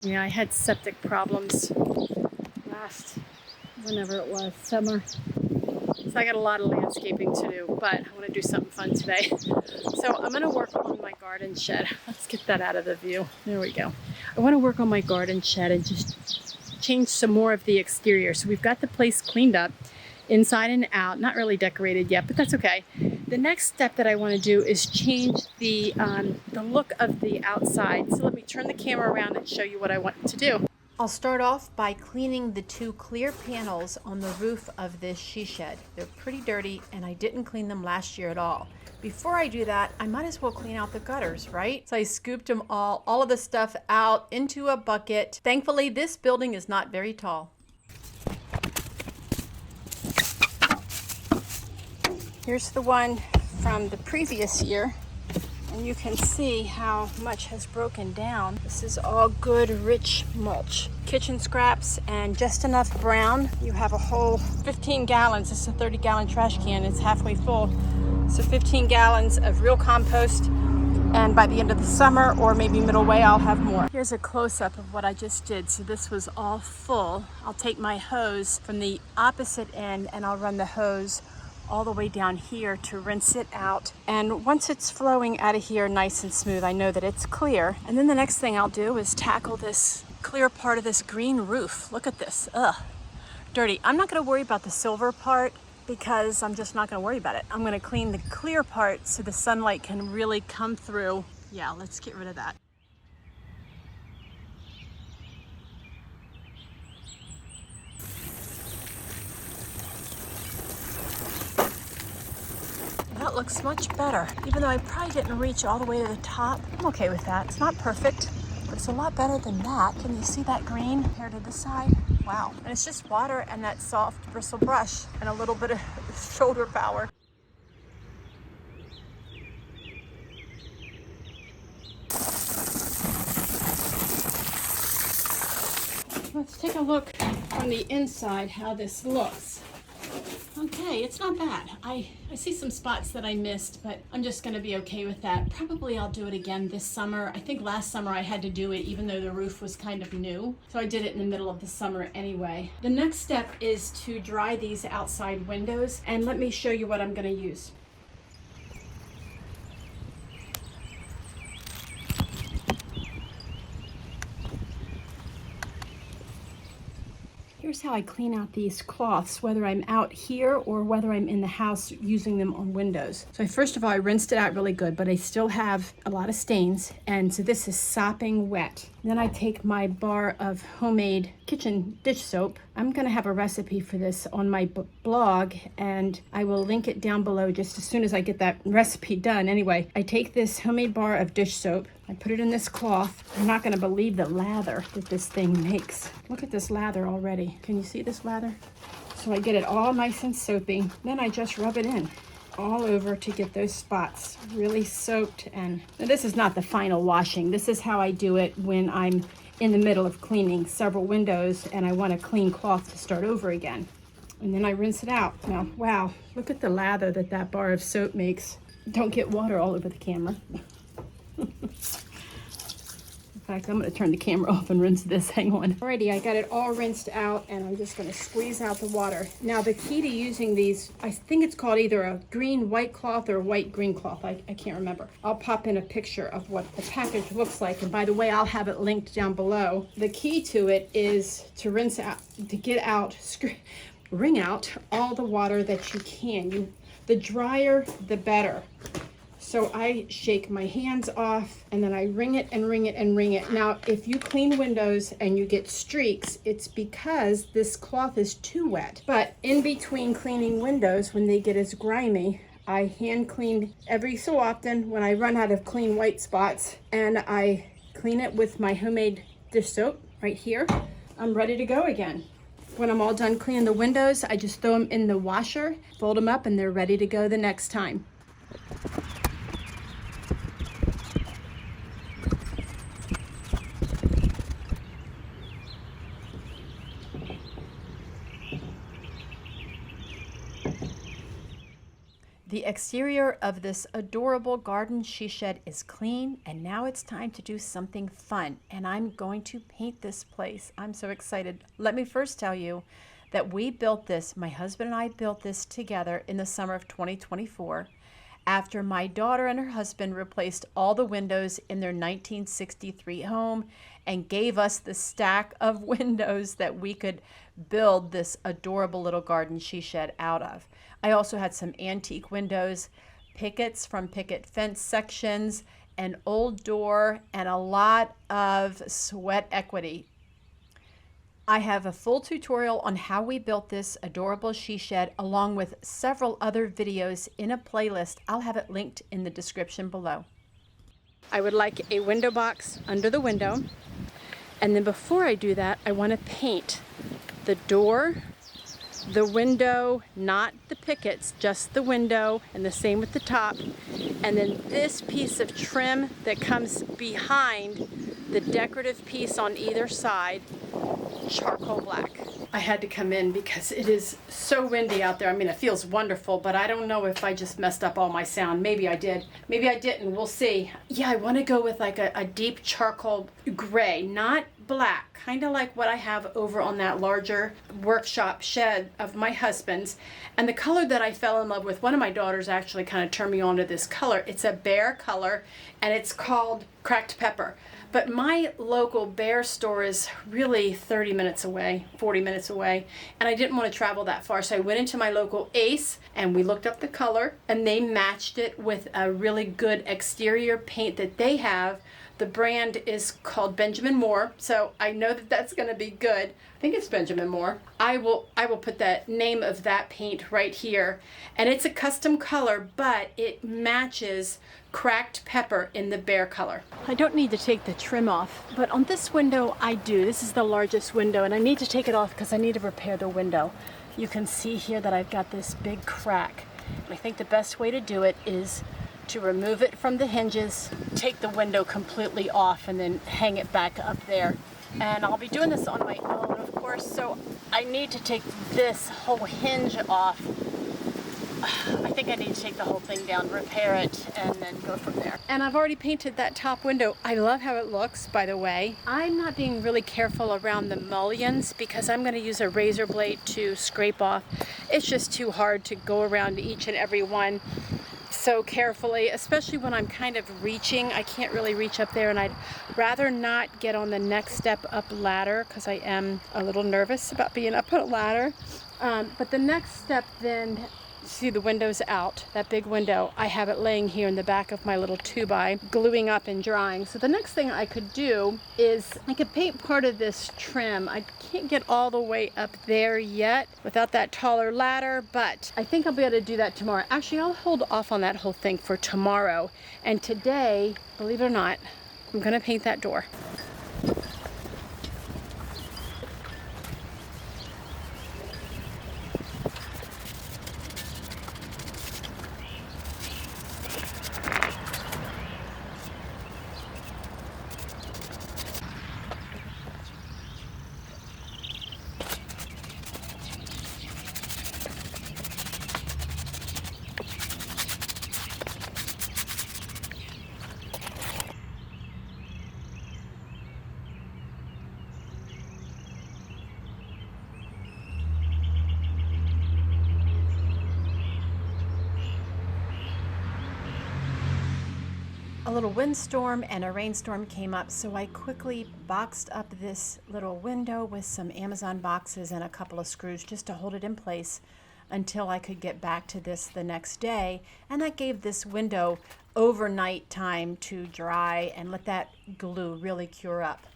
Yeah, I had septic problems last, whenever it was, summer. So I got a lot of landscaping to do, but I want to do something fun today. So I'm going to work on my garden shed. Let's get that out of the view. There we go. I want to work on my garden shed and just change some more of the exterior. So we've got the place cleaned up inside and out, not really decorated yet, but that's okay. The next step that I want to do is change the look of the outside. So let me turn the camera around and show you what I want to do. I'll start off by cleaning the two clear panels on the roof of this she shed. They're pretty dirty and I didn't clean them last year at all. Before I do that, I might as well clean out the gutters, right? So I scooped them all of the stuff out into a bucket. Thankfully, this building is not very tall. Here's the one from the previous year. And you can see how much has broken down. This is all good, rich mulch. Kitchen scraps and just enough brown. You have a whole 15 gallons. This is a 30-gallon trash can. It's halfway full. So 15 gallons of real compost. And by the end of the summer, or maybe middle way, I'll have more. Here's a close-up of what I just did. So this was all full. I'll take my hose from the opposite end and I'll run the hose all the way down here to rinse it out. And once it's flowing out of here nice and smooth, I know that it's clear. And then the next thing I'll do is tackle this clear part of this green roof. Look at this, ugh, dirty. I'm not gonna worry about the silver part because I'm just not gonna worry about it. I'm gonna clean the clear part so the sunlight can really come through. Yeah, let's get rid of that. That looks much better. Even though I probably didn't reach all the way to the top, I'm okay with that. It's not perfect, but it's a lot better than that. Can you see that green here to this side? Wow. And it's just water and that soft bristle brush and a little bit of shoulder power. Let's take a look from the inside how this looks. Okay, it's not bad. I see some spots that I missed, but I'm just gonna be okay with that. Probably I'll do it again this summer. I think last summer I had to do it even though the roof was kind of new. So I did it in the middle of the summer anyway. The next step is to dry these outside windows, and let me show you what I'm gonna use. Here's how I clean out these cloths, whether I'm out here or whether I'm in the house using them on windows. So first of all, I rinsed it out really good, but I still have a lot of stains. And so this is sopping wet. Then I take my bar of homemade kitchen dish soap. I'm gonna have a recipe for this on my blog and I will link it down below just as soon as I get that recipe done. Anyway, I take this homemade bar of dish soap, I put it in this cloth. You're not gonna believe the lather that this thing makes. Look at this lather already. Can you see this lather? So I get it all nice and soapy. Then I just rub it in all over to get those spots really soaked. And now this is not the final washing. This is how I do it when I'm in the middle of cleaning several windows and I want a clean cloth to start over again. And then I rinse it out. Now, wow, look at the lather that that bar of soap makes. Don't get water all over the camera. In fact, I'm gonna turn the camera off and rinse this, hang on. Alrighty, I got it all rinsed out and I'm just gonna squeeze out the water. Now the key to using these, I think it's called either a green white cloth or a white green cloth, I can't remember. I'll pop in a picture of what the package looks like, and by the way, I'll have it linked down below. The key to it is to rinse out, to get out, wring out all the water that you can. The drier, the better. So I shake my hands off and then I wring it and wring it and wring it. Now, if you clean windows and you get streaks, it's because this cloth is too wet. But in between cleaning windows, when they get as grimy, I hand clean every so often when I run out of clean white spots, and I clean it with my homemade dish soap right here. I'm ready to go again. When I'm all done cleaning the windows, I just throw them in the washer, fold them up, and they're ready to go the next time. The exterior of this adorable garden she shed is clean, and now it's time to do something fun, and I'm going to paint this place. I'm so excited. Let me first tell you that we built this, my husband and I built this together in the summer of 2024 after my daughter and her husband replaced all the windows in their 1963 home and gave us the stack of windows that we could build this adorable little garden she shed out of. I also had some antique windows, pickets from picket fence sections, an old door, and a lot of sweat equity. I have a full tutorial on how we built this adorable she shed along with several other videos in a playlist. I'll have it linked in the description below. I would like a window box under the window, and then before I do that, I want to paint the door, the window, not the pickets, just the window, and the same with the top. And then this piece of trim that comes behind the decorative piece on either side, charcoal black. I had to come in because it is so windy out there. I mean, it feels wonderful, but I don't know if I just messed up all my sound. Maybe I did. Maybe I didn't. We'll see. Yeah, I want to go with like a deep charcoal gray, not black, kind of like what I have over on that larger workshop shed of my husband's. And the color that I fell in love with, one of my daughters actually kind of turned me on to this color. It's a Behr color, and it's called Cracked Pepper. But my local Behr store is really 30 minutes away, 40 minutes away, and I didn't want to travel that far. So I went into my local Ace and we looked up the color, and they matched it with a really good exterior paint that they have. The brand is called Benjamin Moore, so I know that that's going to be good. I think it's Benjamin Moore. I will put the name of that paint right here, and it's a custom color, but it matches Cracked Pepper in the Behr color. I don't need to take the trim off, but on this window I do. This is the largest window, and I need to take it off because I need to repair the window. You can see here that I've got this big crack. And I think the best way to do it is to remove it from the hinges, take the window completely off, and then hang it back up there. And I'll be doing this on my own, of course, so I need to take this whole hinge off. I think I need to take the whole thing down, repair it, and then go from there. And I've already painted that top window. I love how it looks, by the way. I'm not being really careful around the mullions because I'm going to use a razor blade to scrape off. It's just too hard to go around each and every one so carefully, especially when I'm kind of reaching. I can't really reach up there, and I'd rather not get on the next step up ladder because I am a little nervous about being up on a ladder. But the next step then, see the window's out, that big window. I have it laying here in the back of my little 2x, gluing up and drying. So the next thing I could do is I could paint part of this trim. I can't get all the way up there yet without that taller ladder, but I think I'll be able to do that tomorrow. Actually, I'll hold off on that whole thing for tomorrow. And today, believe it or not, I'm gonna paint that door. A little windstorm and a rainstorm came up, so I quickly boxed up this little window with some Amazon boxes and a couple of screws just to hold it in place until I could get back to this the next day. And that gave this window overnight time to dry and let that glue really cure up.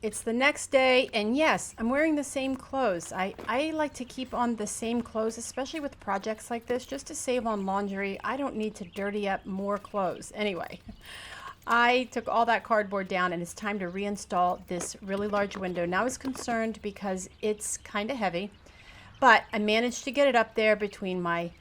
It's the next day, and yes, I'm wearing the same clothes. I like to keep on the same clothes, especially with projects like this, just to save on laundry. I don't need to dirty up more clothes. Anyway, I took all that cardboard down, and it's time to reinstall this really large window. Now I was concerned because it's kind of heavy, but I managed to get it up there between my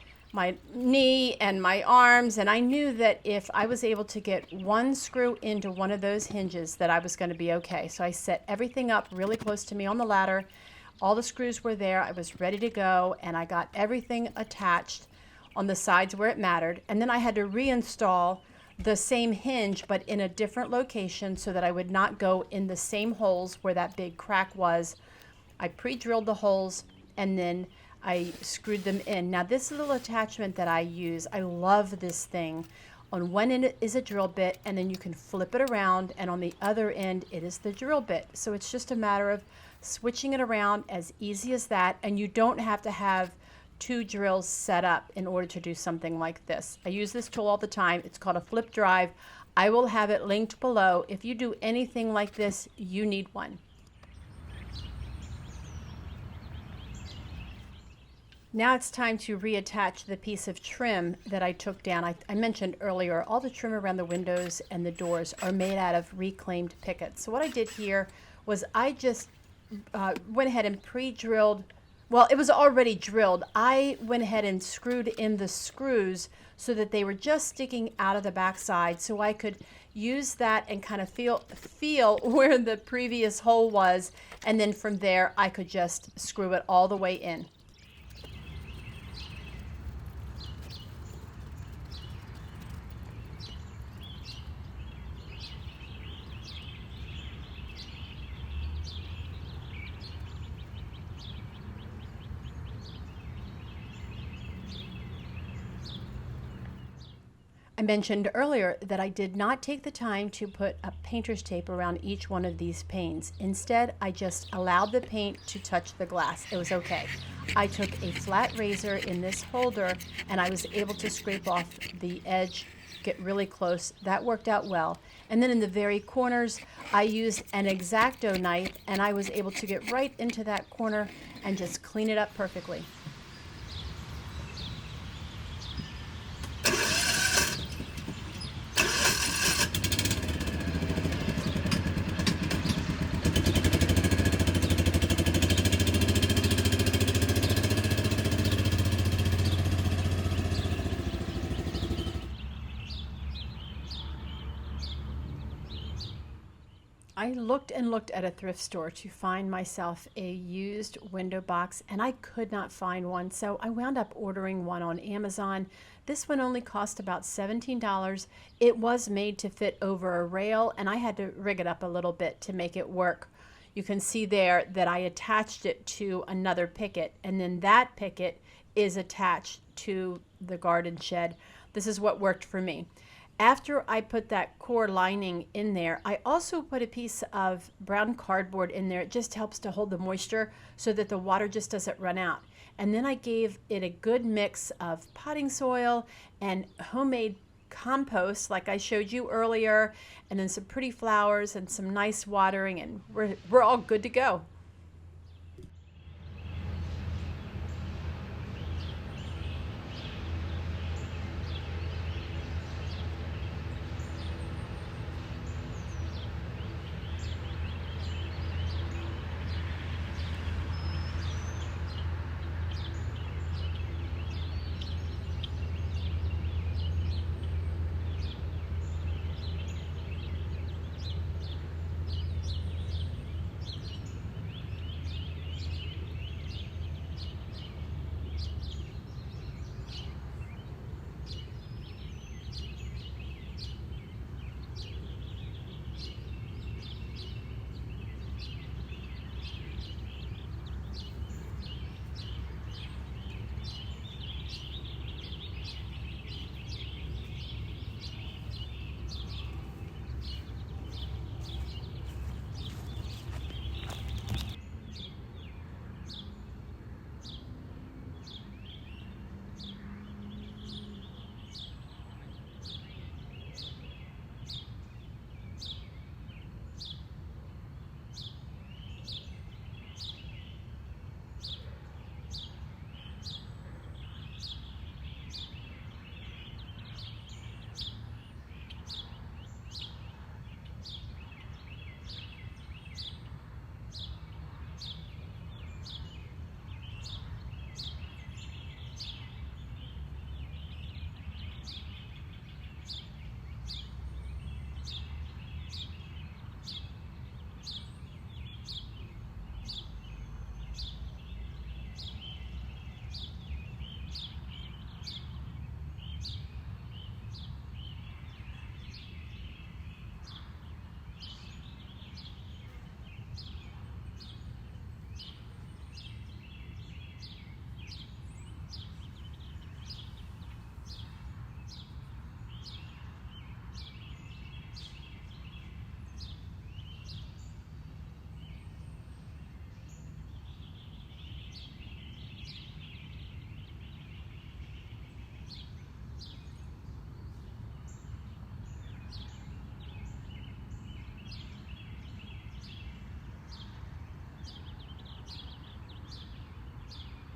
knee and my arms, and I knew that if I was able to get one screw into one of those hinges that I was going to be okay. So I set everything up really close to me on the ladder, All the screws were there. I was ready to go, and I got everything attached on the sides where it mattered. And then I had to reinstall the same hinge, but in a different location so that I would not go in the same holes where that big crack was. I pre-drilled the holes and then I screwed them in. Now this little attachment that I use, I love this thing. On one end it is a drill bit, and then you can flip it around, and on the other end it is the drill bit. So it's just a matter of switching it around, as easy as that, and you don't have to have two drills set up in order to do something like this. I use this tool all the time. It's called a flip drive. I will have it linked below. If you do anything like this, you need one. Now it's time to reattach the piece of trim that I took down. I mentioned earlier, all the trim around the windows and the doors are made out of reclaimed pickets. So what I did here was I just went ahead and pre-drilled. Well, it was already drilled. I went ahead and screwed in the screws so that they were just sticking out of the backside, so I could use that and kind of feel where the previous hole was, and then from there I could just screw it all the way in. I mentioned earlier that I did not take the time to put a painter's tape around each one of these panes. Instead, I just allowed the paint to touch the glass. It was okay. I took a flat razor in this holder and I was able to scrape off the edge, get really close. That worked out well. And then in the very corners, I used an X-Acto knife and I was able to get right into that corner and just clean it up perfectly. I looked and looked at a thrift store to find myself a used window box, and I could not find one, so I wound up ordering one on Amazon. This one only cost about $17. It was made to fit over a rail, and I had to rig it up a little bit to make it work. You can see there that I attached it to another picket, and then that picket is attached to the garden shed. This is what worked for me. After I put that core lining in there, I also put a piece of brown cardboard in there. It just helps to hold the moisture so that the water just doesn't run out. And then I gave it a good mix of potting soil and homemade compost like I showed you earlier, and then some pretty flowers and some nice watering, and we're all good to go.